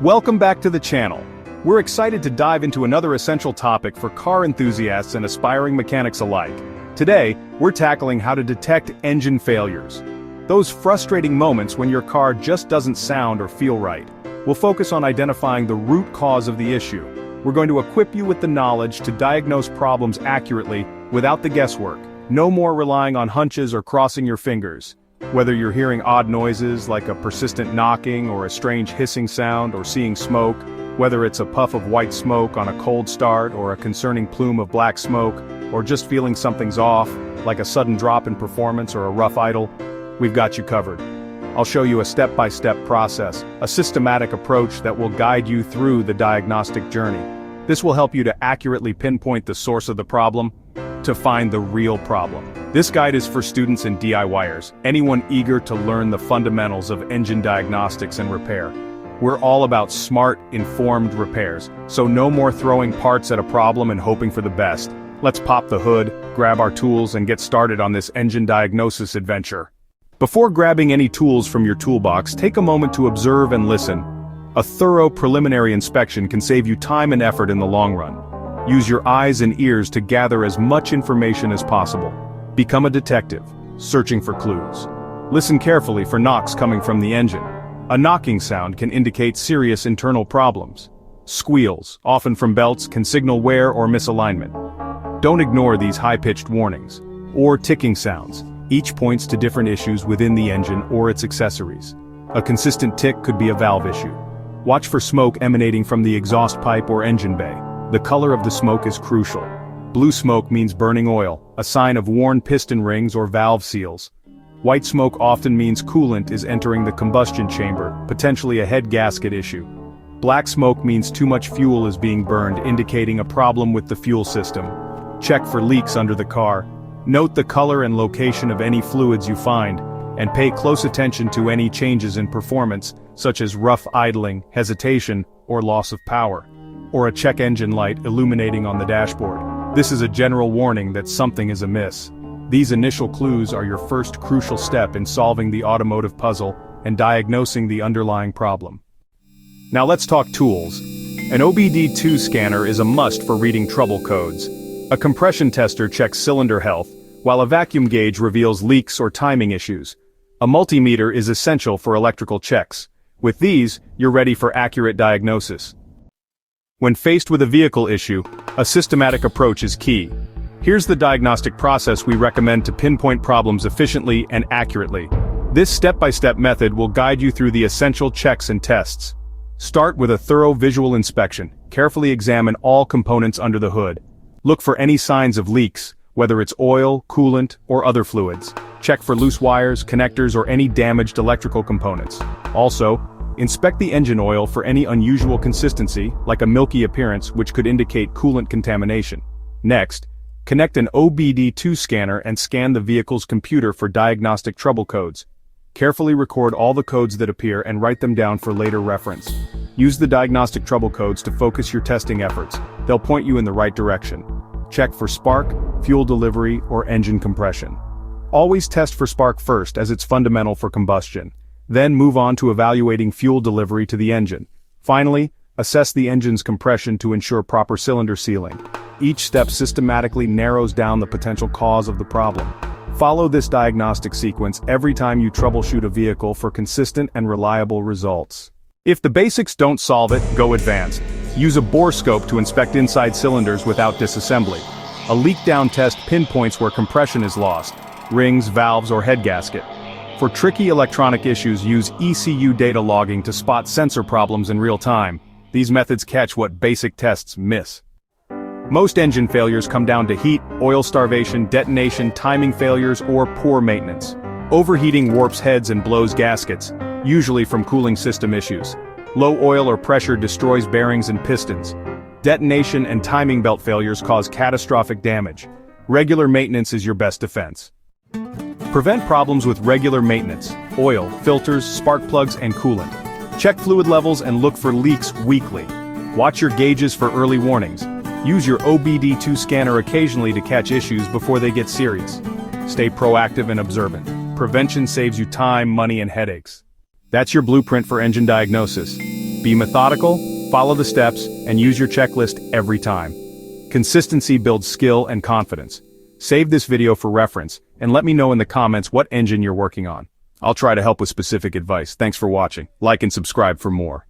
Welcome back to the channel. We're excited to dive into another essential topic for car enthusiasts and aspiring mechanics alike. Today, we're tackling how to detect engine failures. Those frustrating moments when your car just doesn't sound or feel right. We'll focus on identifying the root cause of the issue. We're going to equip you with the knowledge to diagnose problems accurately without the guesswork. No more relying on hunches or crossing your fingers. Whether you're hearing odd noises like a persistent knocking or a strange hissing sound or seeing smoke, whether it's a puff of white smoke on a cold start or a concerning plume of black smoke, or just feeling something's off, like a sudden drop in performance or a rough idle, we've got you covered. I'll show you a step-by-step process, a systematic approach that will guide you through the diagnostic journey. This will help you to accurately pinpoint the source of the problem, to find the real problem. This guide is for students and DIYers, anyone eager to learn the fundamentals of engine diagnostics and repair. We're all about smart, informed repairs, so no more throwing parts at a problem and hoping for the best. Let's pop the hood, grab our tools, and get started on this engine diagnosis adventure. Before grabbing any tools from your toolbox, take a moment to observe and listen. A thorough preliminary inspection can save you time and effort in the long run. Use your eyes and ears to gather as much information as possible. Become a detective, searching for clues. Listen carefully for knocks coming from the engine. A knocking sound can indicate serious internal problems. Squeals, often from belts, can signal wear or misalignment. Don't ignore these high-pitched warnings. Or ticking sounds. Each points to different issues within the engine or its accessories. A consistent tick could be a valve issue. Watch for smoke emanating from the exhaust pipe or engine bay. The color of the smoke is crucial. Blue smoke means burning oil, a sign of worn piston rings or valve seals. White smoke often means coolant is entering the combustion chamber, potentially a head gasket issue. Black smoke means too much fuel is being burned, indicating a problem with the fuel system. Check for leaks under the car. Note the color and location of any fluids you find, and pay close attention to any changes in performance, such as rough idling, hesitation, or loss of power. Or a check engine light illuminating on the dashboard. This is a general warning that something is amiss. These initial clues are your first crucial step in solving the automotive puzzle and diagnosing the underlying problem. Now let's talk tools. An OBD2 scanner is a must for reading trouble codes. A compression tester checks cylinder health, while a vacuum gauge reveals leaks or timing issues. A multimeter is essential for electrical checks. With these, you're ready for accurate diagnosis. When faced with a vehicle issue, a systematic approach is key. Here's the diagnostic process we recommend to pinpoint problems efficiently and accurately. This step-by-step method will guide you through the essential checks and tests. Start with a thorough visual inspection. Carefully examine all components under the hood. Look for any signs of leaks, whether it's oil, coolant, or other fluids. Check for loose wires, connectors, or any damaged electrical components. Also, inspect the engine oil for any unusual consistency, like a milky appearance, which could indicate coolant contamination. Next, connect an OBD2 scanner and scan the vehicle's computer for diagnostic trouble codes. Carefully record all the codes that appear and write them down for later reference. Use the diagnostic trouble codes to focus your testing efforts. They'll point you in the right direction. Check for spark, fuel delivery, or engine compression. Always test for spark first, as it's fundamental for combustion. Then move on to evaluating fuel delivery to the engine. Finally, assess the engine's compression to ensure proper cylinder sealing. Each step systematically narrows down the potential cause of the problem. Follow this diagnostic sequence every time you troubleshoot a vehicle for consistent and reliable results. If the basics don't solve it, go advanced. Use a bore scope to inspect inside cylinders without disassembly. A leak-down test pinpoints where compression is lost, rings, valves, or head gasket. For tricky electronic issues, use ECU data logging to spot sensor problems in real time. These methods catch what basic tests miss. Most engine failures come down to heat, oil starvation, detonation, timing failures, or poor maintenance. Overheating warps heads and blows gaskets, usually from cooling system issues. Low oil or pressure destroys bearings and pistons. Detonation and timing belt failures cause catastrophic damage. Regular maintenance is your best defense. Prevent problems with regular maintenance: oil, filters, spark plugs, and coolant. Check fluid levels and look for leaks weekly. Watch your gauges for early warnings. Use your OBD2 scanner occasionally to catch issues before they get serious. Stay proactive and observant. Prevention saves you time, money, and headaches. That's your blueprint for engine diagnosis. Be methodical, follow the steps, and use your checklist every time. Consistency builds skill and confidence. Save this video for reference, and let me know in the comments what engine you're working on. I'll try to help with specific advice. Thanks for watching. Like and subscribe for more.